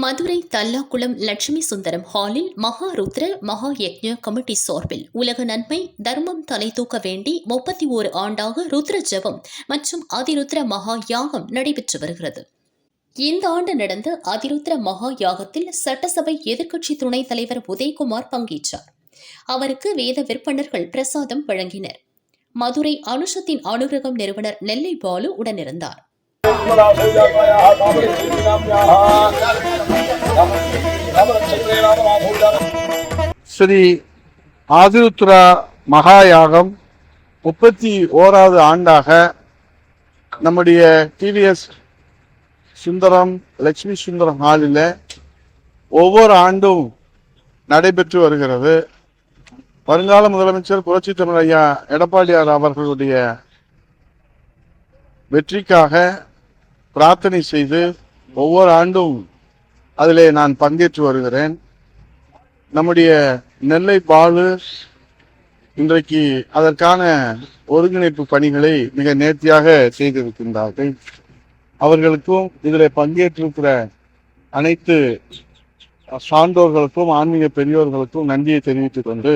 மதுரை தல்லாக்குளம் லட்சுமி சுந்தரம் ஹாலில் மகாருத்ர மகா யக்ஞ கமிட்டி சார்பில் உலக நன்மை தர்மம் தலை தூக்க வேண்டி 31 ஆண்டாக ருத்ர ஜபம் மற்றும் அதிருத்ர மகா யாகம் நடைபெற்று வருகிறது. இந்த ஆண்டு நடந்த அதிருத்ர மகா யாகத்தில் சட்டசபை எதிர்க்கட்சி துணைத் தலைவர் உதயகுமார் பங்கேற்றார். அவருக்கு வேத விற்பனர்கள் பிரசாதம் வழங்கினர். மதுரை அனுஷத்தின் அனுகிரகம் நிறுவனர் நெல்லை பாலு உடனிருந்தார். ஸ்ரீ ஆதிருத்ரா மகாயாகம் 31வது ஆண்டாக நம்முடைய டிவிஎஸ் சுந்தரம் லட்சுமி சுந்தரம் ஹாலில் ஒவ்வொரு ஆண்டும் நடைபெற்று வருகிறது. வருங்கால முதலமைச்சர் புரட்சி தமிழ் ஐயா எடப்பாடியார் அவர்களுடைய வெற்றிக்காக பிரார்த்தனை செய்து ஒவ்வொரு ஆண்டும் அதிலே நான் பங்கேற்று வருகிறேன். நம்முடைய நெல்லை பாலு இன்றைக்கு அதற்கான ஒருங்கிணைப்பு பணிகளை மிக நேர்த்தியாக செய்திருக்கின்றார்கள். அவர்களுக்கும் இதில் பங்கேற்றிருக்கிற அனைத்து சான்றோர்களுக்கும் ஆன்மீக பெரியோர்களுக்கும் நன்றியை தெரிவித்துக் கொண்டு